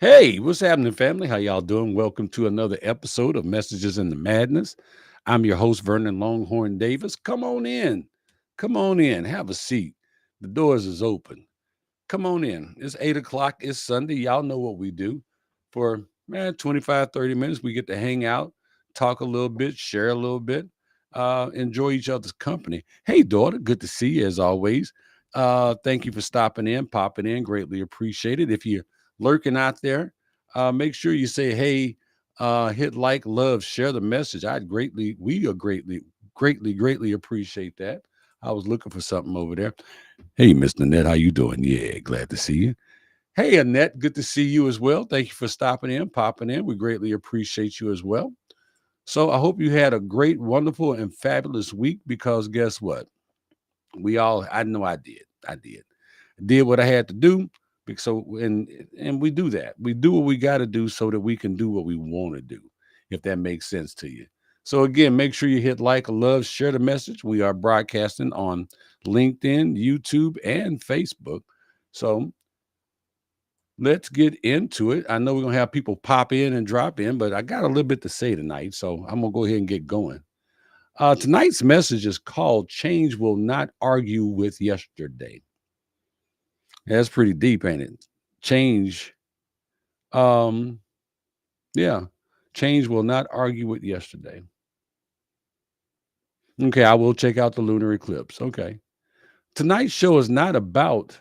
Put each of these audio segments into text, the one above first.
Hey, what's happening, family? How y'all doing? Welcome to another episode of Messages in the Madness. I'm your host, Vernon Longhorn Davis. Come on in. Come on in. Have a seat. The doors is open. Come on in. It's 8 o'clock. It's Sunday. Y'all know what we do. For 25, 30 minutes, we get to hang out, talk a little bit, share a little bit, enjoy each other's company. Hey, daughter, good to see you as always. Thank you for stopping in, popping in. Greatly appreciated. If you're lurking out there, make sure you say, hey, hit like, love, share the message. We are greatly appreciate that. I was looking for something over there. Hey, Miss Nanette, how you doing? Yeah, glad to see you. Hey, Annette, good to see you as well. Thank you for stopping in, popping in. We greatly appreciate you as well. So I hope you had a great, wonderful, and fabulous week because guess what? I know I did. I did. Did what I had to do. And we do that. We do what we got to do so that we can do what we want to do, if that makes sense to you. So again, make sure you hit like, love, share the message. We are broadcasting on LinkedIn, YouTube, and Facebook. So let's get into it. I know we're gonna have people pop in and drop in, but I got a little bit to say tonight, so I'm gonna go ahead and get going. Tonight's message is called "Change Will Not Argue with Yesterday." That's pretty deep, ain't it? Change, um, yeah, change will not argue with yesterday. Okay, I will check out the lunar eclipse. Okay, tonight's show is not about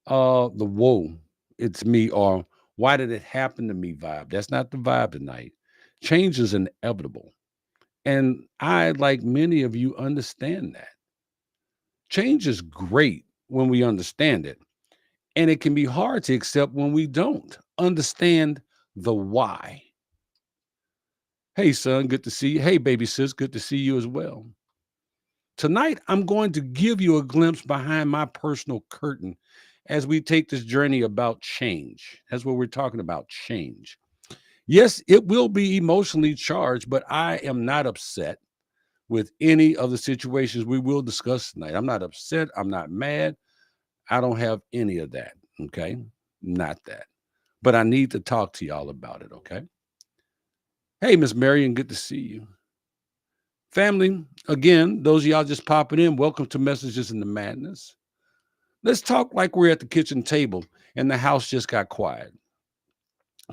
the whoa, it's me or why did it happen to me vibe. That's not the vibe tonight. Change is inevitable. And I, like many of you, understand that. Change is great when we understand it. And it can be hard to accept when we don't understand the why. Hey, son, good to see you. Hey, baby sis, good to see you as well. Tonight, I'm going to give you a glimpse behind my personal curtain as we take this journey about change. That's what we're talking about, change. Yes, it will be emotionally charged, but I am not upset with any of the situations we will discuss tonight. I'm not upset. I'm not mad. I don't have any of that. Okay. Not that. But I need to talk to y'all about it. Okay. Hey, Miss Marion, good to see you. Family, again, those of y'all just popping in, welcome to Messages in the Madness. Let's talk like we're at the kitchen table and the house just got quiet.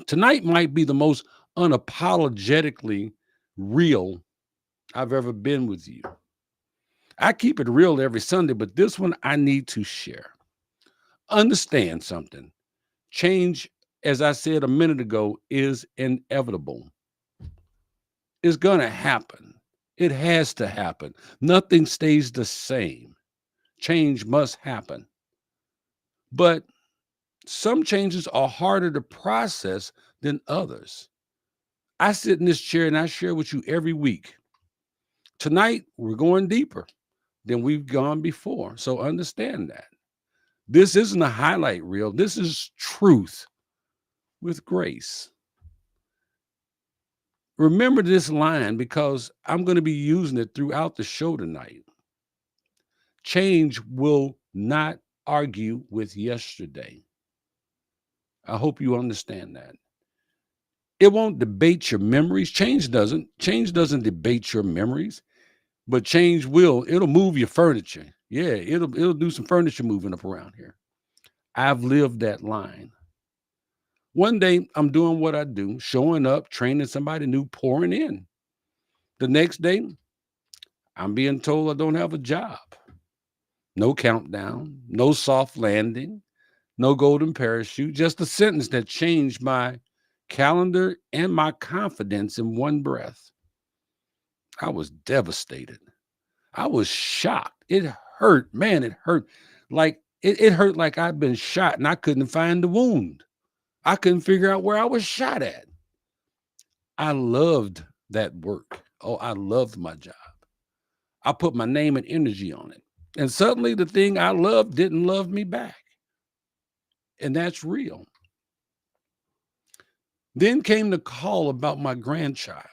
Tonight might be the most unapologetically real I've ever been with you. I keep it real every Sunday, but this one I need to share. Understand something. Change, as I said a minute ago, is inevitable. It's going to happen. It has to happen. Nothing stays the same. Change must happen. But some changes are harder to process than others. I sit in this chair and I share with you every week. Tonight, we're going deeper than we've gone before. So understand that. This isn't a highlight reel. This is truth with grace. Remember this line because I'm going to be using it throughout the show tonight. Change will not argue with yesterday. I hope you understand that. It won't debate your memories. Change doesn't. Change doesn't debate your memories, but change will. It'll move your furniture. Yeah, it'll do some furniture moving up around here. I've lived that line. One day I'm doing what I do, showing up, training somebody new, pouring in. The next day, I'm being told I don't have a job. No countdown, no soft landing, no golden parachute, just a sentence that changed my calendar and my confidence in one breath. I was devastated. I was shocked. It hurt. Man, it hurt. It hurt like I'd been shot and I couldn't find the wound. I couldn't figure out where I was shot at. I loved that work. Oh, I loved my job. I put my name and energy on it. And suddenly the thing I loved didn't love me back. And that's real. Then came the call about my grandchild.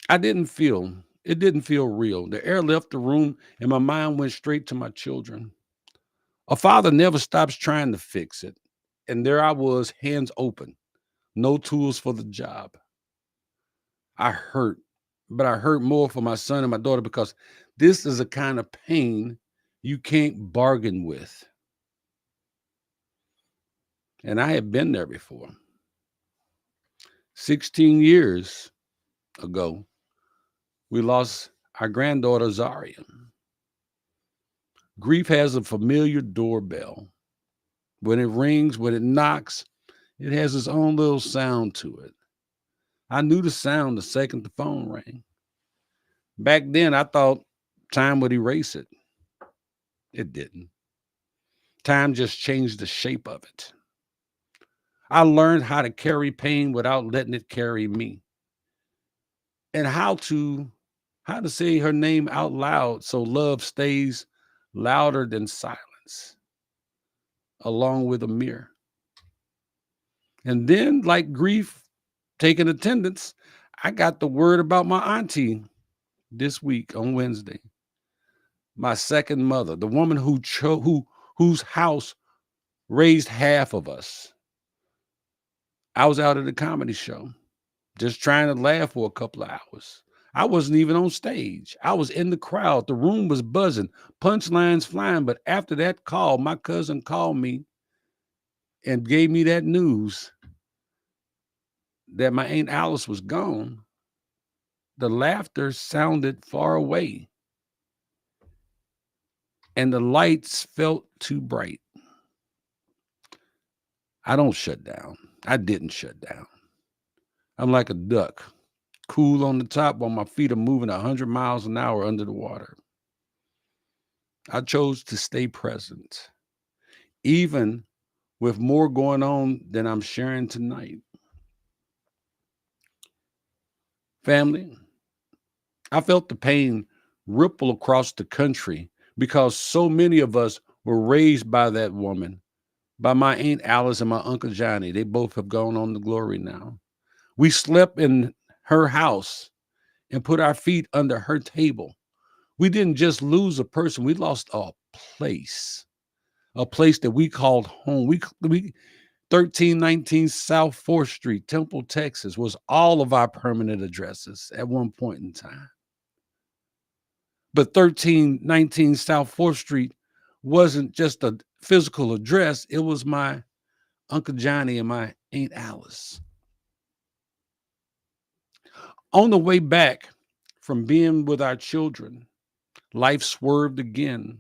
It didn't feel real. The air left the room and my mind went straight to my children. A father never stops trying to fix it. And there I was, hands open, no tools for the job. I hurt, but I hurt more for my son and my daughter because this is a kind of pain you can't bargain with. And I had been there before. 16 years ago, we lost our granddaughter, Zaria. Grief has a familiar doorbell. When it rings, when it knocks, it has its own little sound to it. I knew the sound the second the phone rang. Back then, I thought time would erase it. It didn't. Time just changed the shape of it. I learned how to carry pain without letting it carry me, and how to say her name out loud so love stays louder than silence, along with a mirror. And then, like grief taking attendance, I got the word about my auntie this week on Wednesday. My second mother, the woman whose house raised half of us. I was out at a comedy show, just trying to laugh for a couple of hours. I wasn't even on stage. I was in the crowd. The room was buzzing, punchlines flying. But after that call, my cousin called me and gave me that news that my Aunt Alice was gone. The laughter sounded far away, and the lights felt too bright. I don't shut down. I didn't shut down. I'm like a duck, cool on the top while my feet are moving 100 miles an hour under the water. I chose to stay present, even with more going on than I'm sharing tonight. Family, I felt the pain ripple across the country because so many of us were raised by that woman, by my Aunt Alice and my Uncle Johnny. They both have gone on to glory now. We slept in her house and put our feet under her table. We didn't just lose a person, we lost place, a place that we called home. We 1319 South 4th Street, Temple, Texas, was all of our permanent addresses at one point in time. But 1319 South 4th Street wasn't just a physical address, it was my Uncle Johnny and my Aunt Alice. On the way back from being with our children, life swerved again.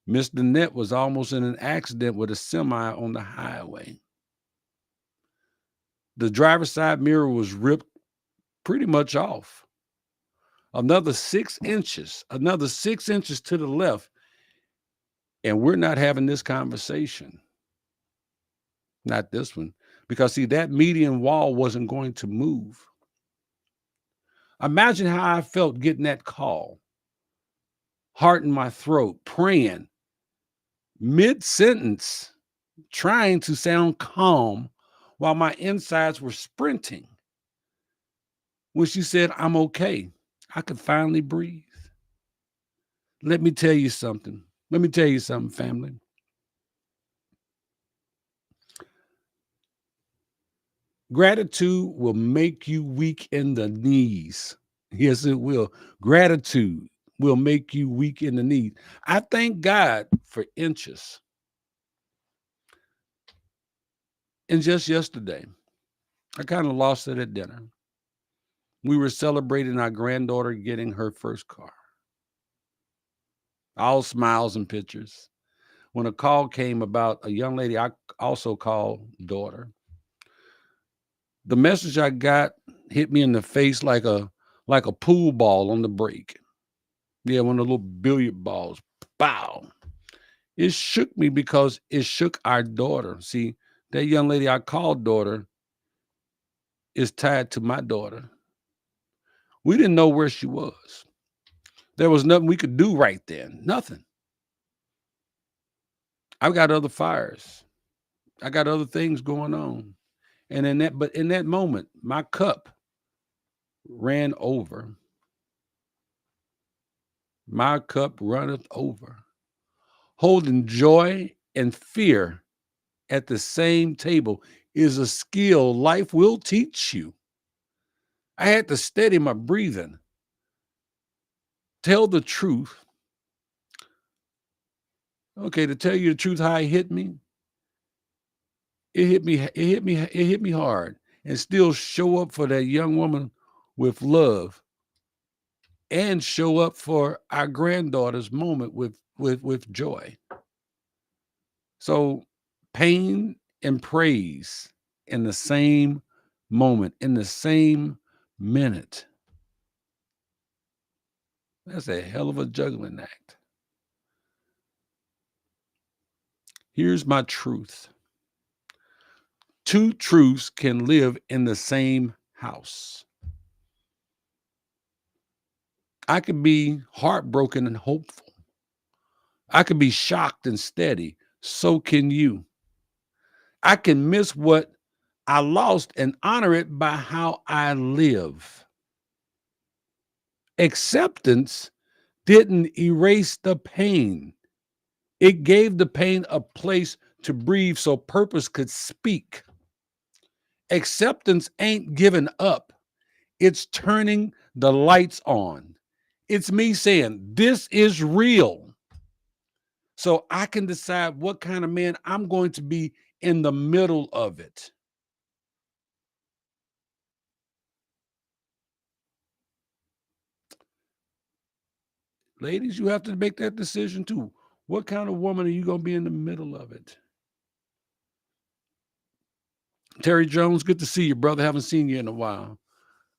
Miss Danette was almost in an accident with a semi on the highway. The driver's side mirror was ripped pretty much off. Another 6 inches to the left, and we're not having this conversation. Not this one. Because, see, that median wall wasn't going to move. Imagine how I felt getting that call. Heart in my throat, praying, mid-sentence, trying to sound calm while my insides were sprinting. When she said, "I'm okay," I could finally breathe. Let me tell you something. Family. Gratitude will make you weak in the knees. Yes, it will. Gratitude will make you weak in the knees. I thank God for inches. And just yesterday, I kind of lost it at dinner. We were celebrating our granddaughter getting her first car. All smiles and pictures. When a call came about a young lady I also called daughter, the message I got hit me in the face like a pool ball on the break. Yeah, one of the little billiard balls. Bow. It shook me because it shook our daughter. See, that young lady I called daughter is tied to my daughter. We didn't know where she was. There was nothing we could do right then. Nothing. I've got other fires. I got other things going on. And in that moment, my cup ran over. My cup runneth over, holding joy and fear at the same table is a skill life will teach you. I had to steady my breathing, tell the truth. Okay, to tell you the truth, how it hit me, it hit me hard, and still show up for that young woman with love and show up for our granddaughter's moment with joy. So pain and praise in the same moment, in the same minute. That's a hell of a juggling act. Here's my truth. Two truths can live in the same house. I could be heartbroken and hopeful. I could be shocked and steady. So can you. I can miss what I lost and honor it by how I live. Acceptance didn't erase the pain. It gave the pain a place to breathe so purpose could speak. Acceptance ain't giving up. It's turning the lights on. It's me saying, this is real. So I can decide what kind of man I'm going to be in the middle of it. Ladies, you have to make that decision too. What kind of woman are you going to be in the middle of it? Terry Jones, good to see you, brother. Haven't seen you in a while.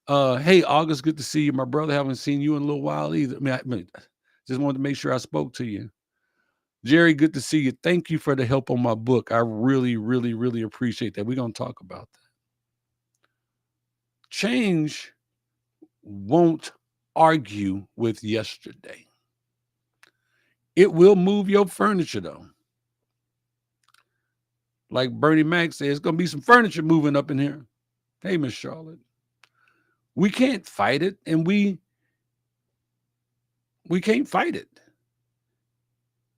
Hey, August, good to see you, my brother. Haven't seen you in a little while either. I just wanted to make sure I spoke to you. Jerry, good to see you. Thank you for the help on my book. I really, really, really appreciate that. We're going to talk about that. Change won't argue with yesterday. It will move your furniture, though. Like Bernie Mac says, it's going to be some furniture moving up in here. Hey, Miss Charlotte. We can't fight it, and we can't fight it.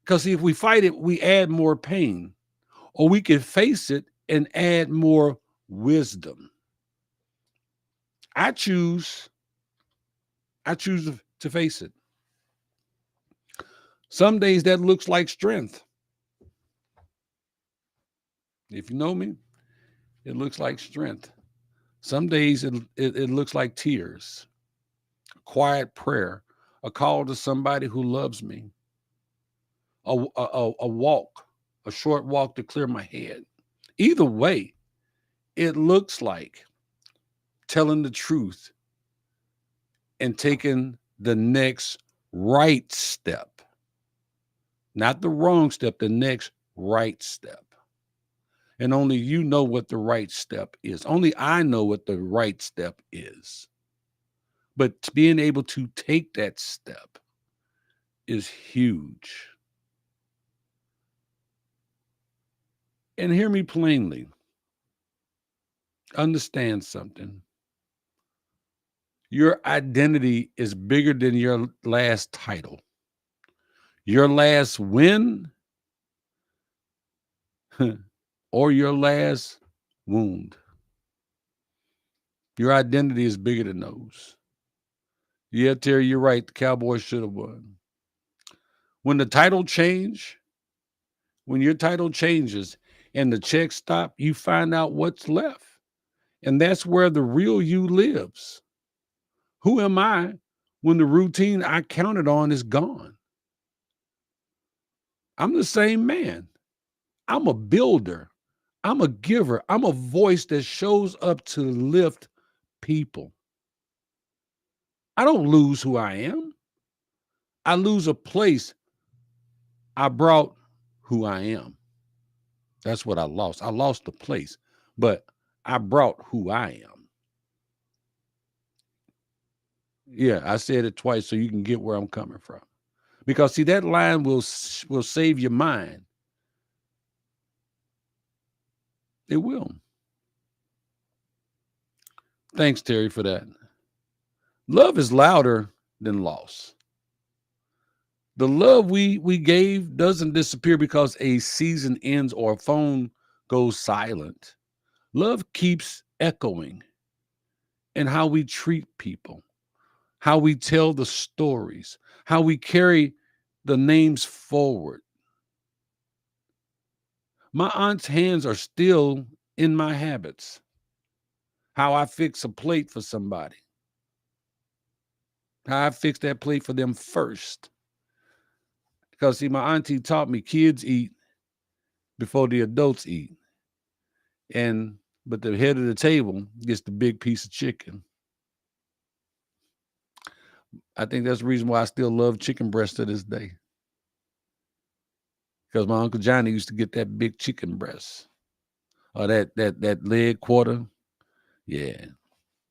Because if we fight it, we add more pain. Or we can face it and add more wisdom. I choose to face it. Some days that looks like strength. If you know me, it looks like strength. Some days it looks like tears, a quiet prayer, a call to somebody who loves me, a walk, a short walk to clear my head. Either way, it looks like telling the truth and taking the next right step, not the wrong step, the next right step. And only you know what the right step is. Only I know what the right step is. But being able to take that step is huge. And hear me plainly. Understand something. Your identity is bigger than your last title. Your last win or your last wound. Your identity is bigger than those. Yeah, Terry, you're right. The Cowboys should have won. When the title change, when your title changes and the checks stop, you find out what's left. And that's where the real you lives. Who am I when the routine I counted on is gone? I'm the same man. I'm a builder. I'm a giver. I'm a voice that shows up to lift people. I don't lose who I am. I lose a place. I brought who I am. That's what I lost. I lost the place, but I brought who I am. Yeah, I said it twice so you can get where I'm coming from. Because see, that line will save your mind. It will. Thanks, Terry, for that. Love is louder than loss. The love we gave doesn't disappear because a season ends or a phone goes silent. Love keeps echoing in how we treat people, how we tell the stories, how we carry the names forward. My aunt's hands are still in my habits. How I fix a plate for somebody, how I fix that plate for them first. Because, see, my auntie taught me kids eat before the adults eat. But the head of the table gets the big piece of chicken. I think that's the reason why I still love chicken breast to this day. Because my Uncle Johnny used to get that big chicken breast or that leg quarter. Yeah.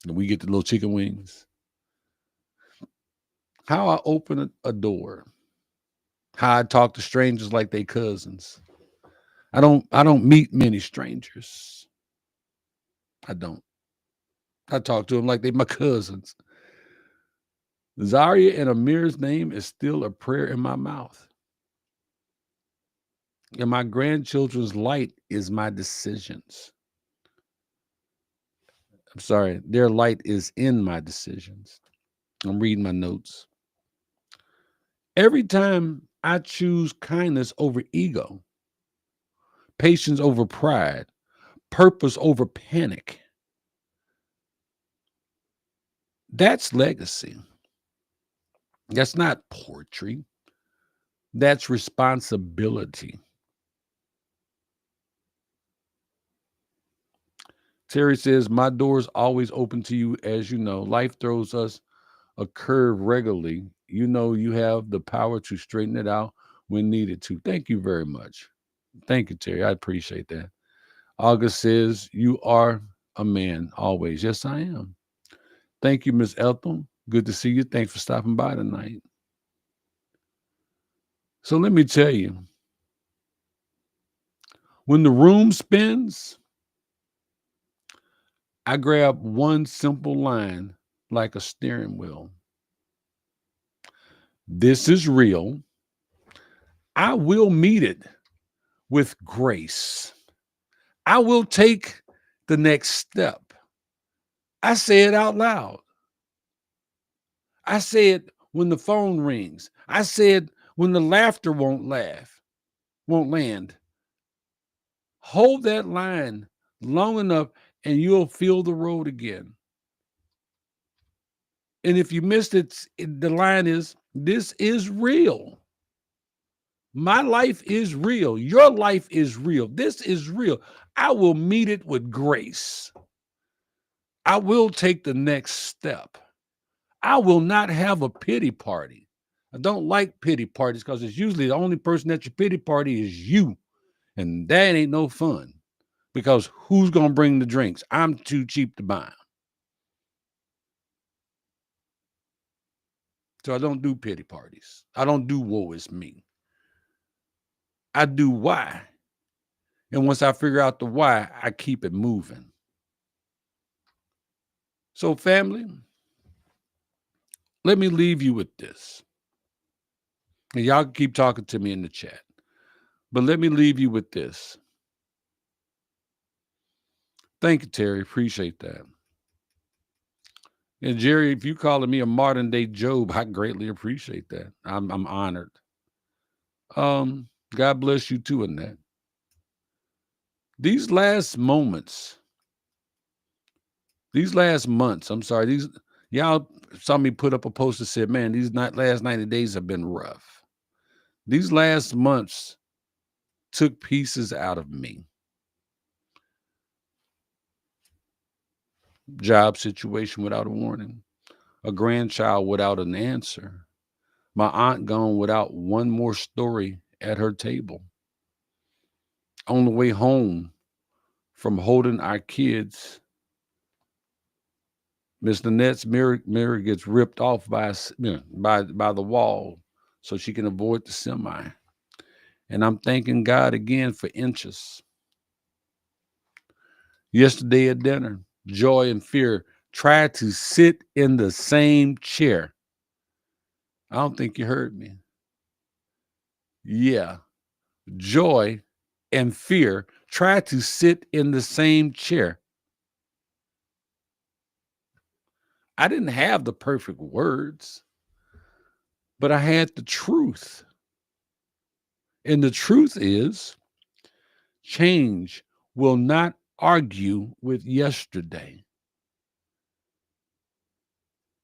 And we get the little chicken wings. How I open a door. How I talk to strangers like they cousins. I don't meet many strangers. I don't. I talk to them like they my cousins. Zaria and Amir's name is still a prayer in my mouth. And my grandchildren's light is my decisions. I'm sorry, their light is in my decisions. I'm reading my notes. Every time I choose kindness over ego, patience over pride, purpose over panic, that's legacy. That's not poetry. That's responsibility. Terry says, my door's always open to you, as you know. Life throws us a curve regularly. You know you have the power to straighten it out when needed to. Thank you very much. Thank you, Terry. I appreciate that. August says, you are a man always. Yes, I am. Thank you, Miss Ethel. Good to see you. Thanks for stopping by tonight. So let me tell you, when the room spins, I grab one simple line like a steering wheel. This is real. I will meet it with grace. I will take the next step. I say it out loud. I say it when the phone rings. I say it when the laughter won't land. Hold that line long enough and you'll feel the road again. And if you missed it, the line is, this is real. My life is real. Your life is real. This is real. I will meet it with grace. I will take the next step. I will not have a pity party. I don't like pity parties because it's usually the only person at your pity party is you. And that ain't no fun because who's going to bring the drinks? I'm too cheap to buy them. So I don't do pity parties. I don't do woe is me. I do why. And once I figure out the why, I keep it moving. So, family, let me leave you with this. And y'all can keep talking to me in the chat. But let me leave you with this. Thank you, Terry. Appreciate that. And Jerry, if you calling me a modern day Job, I greatly appreciate that. I'm honored. God bless you too in that. These last months, I'm sorry, y'all saw me put up a post that said, man, these last 90 days have been rough. These last months took pieces out of me. Job situation without a warning, a grandchild without an answer, my aunt gone without one more story at her table. On the way home from holding our kids, Miss Nanette's mirror gets ripped off by the wall so she can avoid the semi. And I'm thanking God again for inches. Yesterday at dinner, joy and fear tried to sit in the same chair. I don't think you heard me. Yeah, joy and fear try to sit in the same chair. I didn't have the perfect words, but I had the truth. And the truth is, change will not argue with yesterday.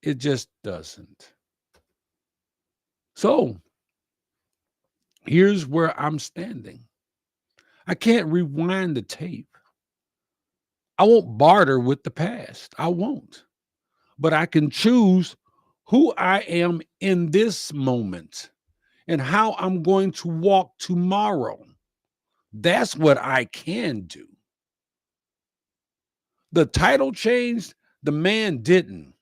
It just doesn't. So here's where I'm standing. I can't rewind the tape. I won't barter with the past. I won't. But I can choose who I am in this moment and how I'm going to walk tomorrow. That's what I can do. The title changed, the man didn't.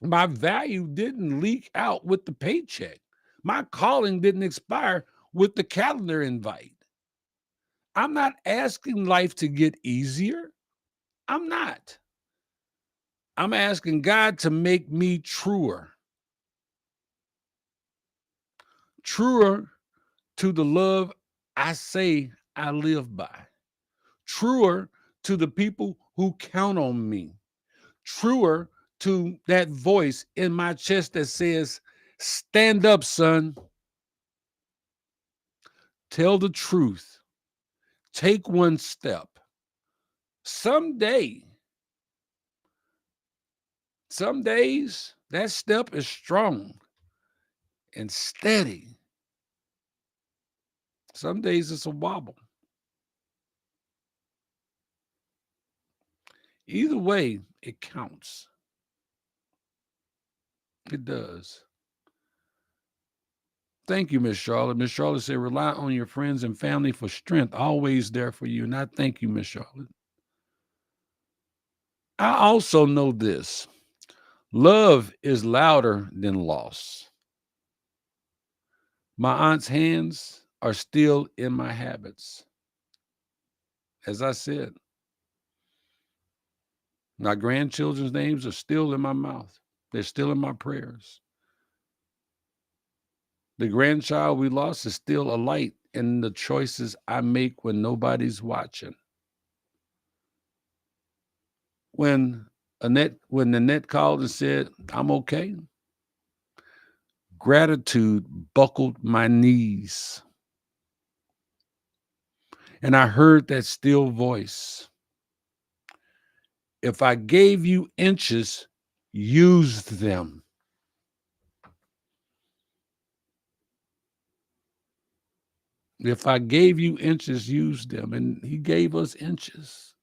My value didn't leak out with the paycheck. My calling didn't expire with the calendar invite. I'm not asking life to get easier. I'm not. I'm asking God to make me truer, truer to the love I say I live by, truer to the people who count on me, truer to that voice in my chest that says, stand up, son, tell the truth, take one step. Someday, some days, that step is strong and steady. Some days it's a wobble. Either way, it counts. It does. Thank you, Miss Charlotte. Miss Charlotte said, rely on your friends and family for strength, always there for you. And I thank you, Miss Charlotte. I also know this love is louder than loss. My aunt's hands are still in my habits. As I said, my grandchildren's names are still in my mouth, they're still in my prayers. The grandchild we lost is still a light in the choices I make when nobody's watching. When Annette called and said, I'm okay, gratitude buckled my knees. And I heard that still voice. If I gave you inches, use them. If I gave you inches, use them. And he gave us inches.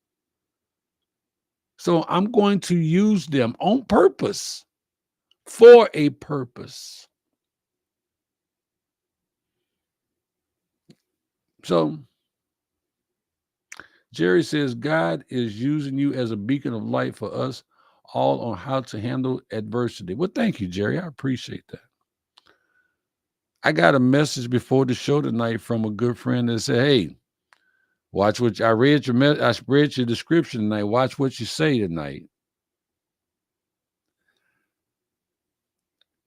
So I'm going to use them on purpose for a purpose. So Jerry says, God is using you as a beacon of light for us all on how to handle adversity. Well, thank you, Jerry. I appreciate that. I got a message before the show tonight from a good friend that said, hey, watch what I read I read your description tonight. Watch what you say tonight.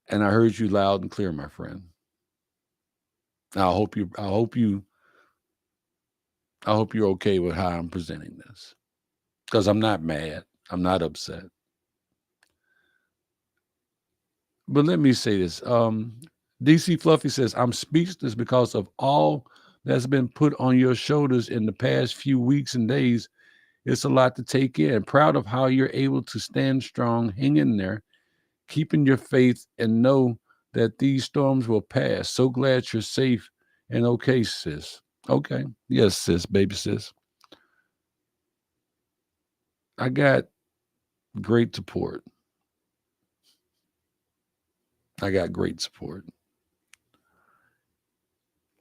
And I heard you loud and clear, my friend. I hope you're okay with how I'm presenting this. Because I'm not mad. I'm not upset. But let me say this. DC Fluffy says, I'm speechless because of all that's been put on your shoulders in the past few weeks and days. It's a lot to take in. Proud of how you're able to stand strong, hang in there, keeping your faith, and know that these storms will pass. So glad you're safe and okay, sis. Okay. Yes, sis, baby sis. I got great support. I got great support.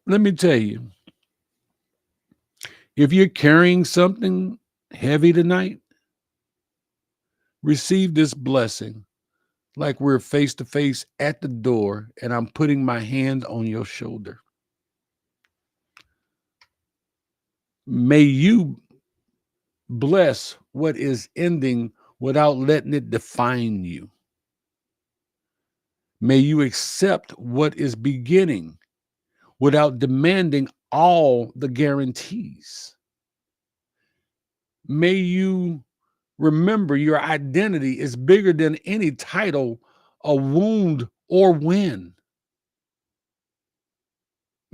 Let me tell you, if you're carrying something heavy tonight, receive this blessing like we're face to face at the door and I'm putting my hand on your shoulder. May you bless what is ending without letting it define you. May you accept what is beginning without demanding all the guarantees. May you remember your identity is bigger than any title, a wound, or win.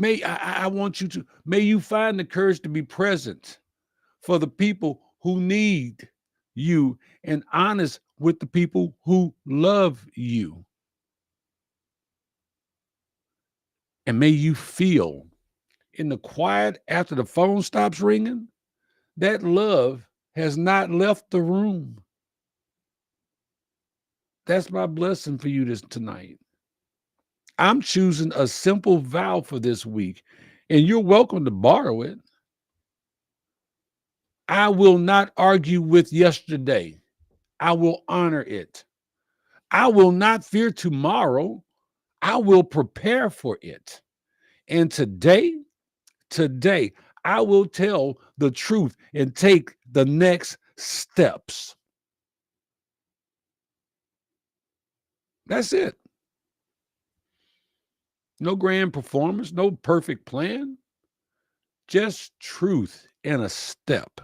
I want you to, may you find the courage to be present for the people who need you and honest with the people who love you. And may you feel in the quiet after the phone stops ringing that love has not left the room. That's my blessing for you tonight. I'm choosing a simple vow for this week, and you're welcome to borrow it. I will not argue with yesterday. I will honor it. I will not fear tomorrow. I will prepare for it. And today, I will tell the truth and take the next steps. That's it. No grand performance, no perfect plan, just truth and a step.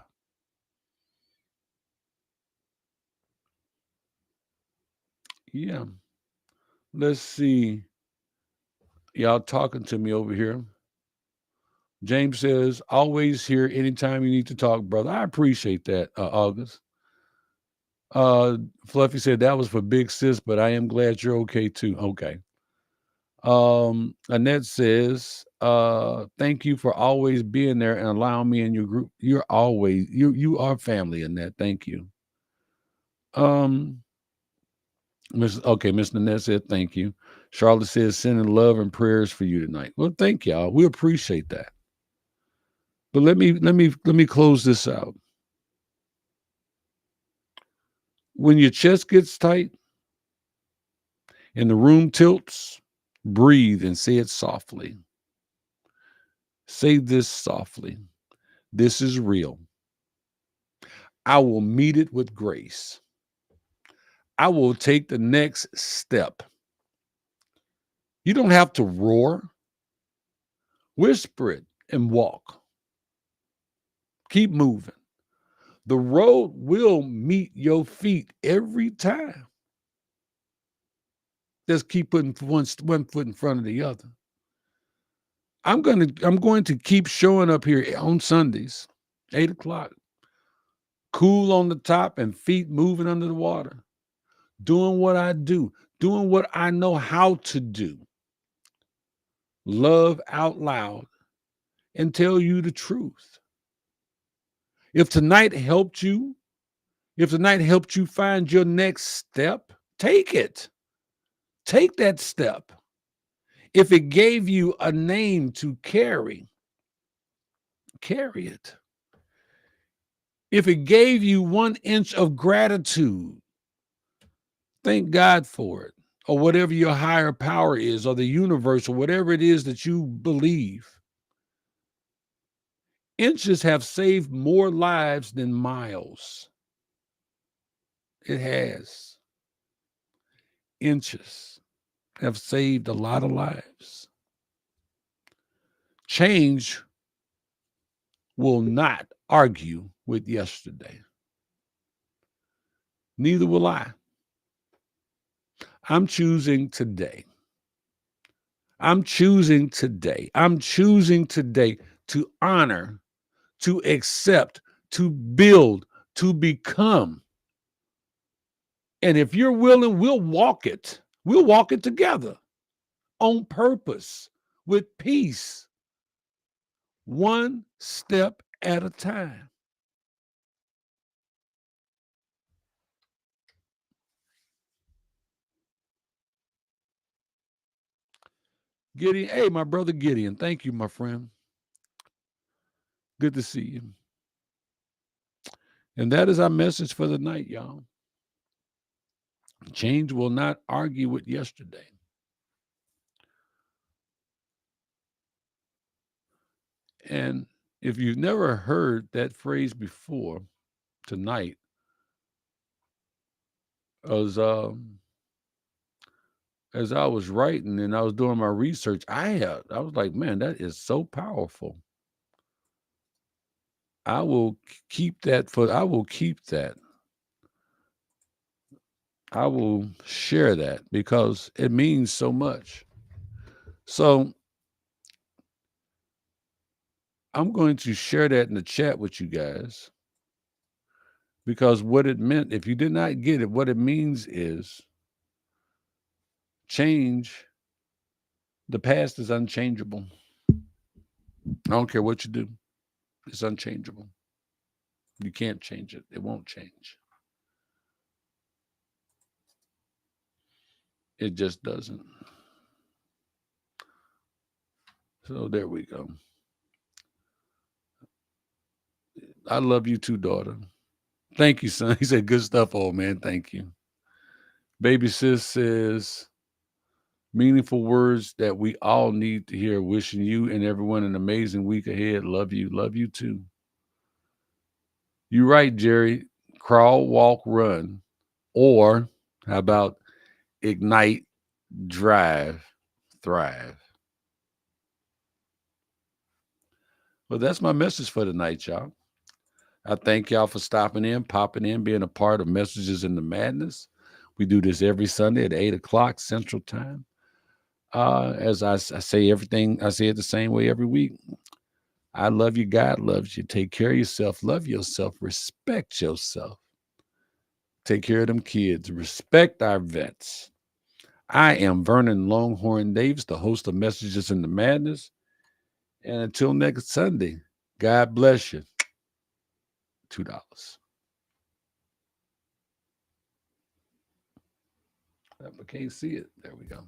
Yeah. Let's see. Y'all talking to me over here. James says, always here anytime you need to talk, brother. I appreciate that, August. Uh, Fluffy said that was for Big Sis, but I am glad you're okay too. Okay. Annette says, thank you for always being there and allowing me in your group. You're always you are family, Annette. Thank you. Um, Miss Annette said thank you. Charlotte says sending love and prayers for you tonight. Well, thank y'all. We appreciate that. But let me close this out. When your chest gets tight and the room tilts, breathe and say it softly. Say this softly. This is real. I will meet it with grace. I will take the next step. You don't have to roar. Whisper it and walk. Keep moving. The road will meet your feet every time. Just keep putting one foot in front of the other. I'm going to keep showing up here on Sundays, 8 o'clock, cool on the top and feet moving under the water, doing what I do, doing what I know how to do. Love out loud and tell you the truth. If tonight helped you, find your next step, take it. Take that step. If it gave you a name to carry it. If it gave you 1 inch of gratitude, thank God for it, or whatever your higher power is, or the universe, or whatever it is that you believe. Inches have saved more lives than miles. It has. Inches have saved a lot of lives. Change will not argue with yesterday. Neither will I. I'm choosing today. I'm choosing today. I'm choosing today to honor, to accept, to build, to become. And if you're willing, we'll walk it. We'll walk it together on purpose, with peace, one step at a time. Gideon, hey, my brother Gideon, thank you, my friend. Good to see you. And that is our message for the night, y'all. Change will not argue with yesterday. And if you've never heard that phrase before, tonight was as I was writing and I was doing my research, I was like, man, that is so powerful. I will keep that for I will keep that. I will share that because it means so much. So I'm going to share that in the chat with you guys because what it meant, if you did not get it, what it means is change. The past is unchangeable. I don't care what you do, it's unchangeable. You can't change it, it won't change. It just doesn't. So there we go. I love you too, daughter. Thank you, son. He said, good stuff, old man. Thank you. Baby sis says, meaningful words that we all need to hear. Wishing you and everyone an amazing week ahead. Love you. Love you too. You're right, Jerry. Crawl, walk, run. Or how about ignite, drive, thrive? Well, that's my message for tonight, y'all. I thank y'all for stopping in, popping in, being a part of Messages in the Madness. We do this every Sunday at 8 o'clock Central Time. As I say everything, I say it the same way every week. I love you. God loves you. Take care of yourself. Love yourself. Respect yourself. Take care of them kids. Respect our vets. I am Vernon Longhorn Davis, the host of Messages in the Madness. And until next Sunday, God bless you. $2. I can't see it. There we go.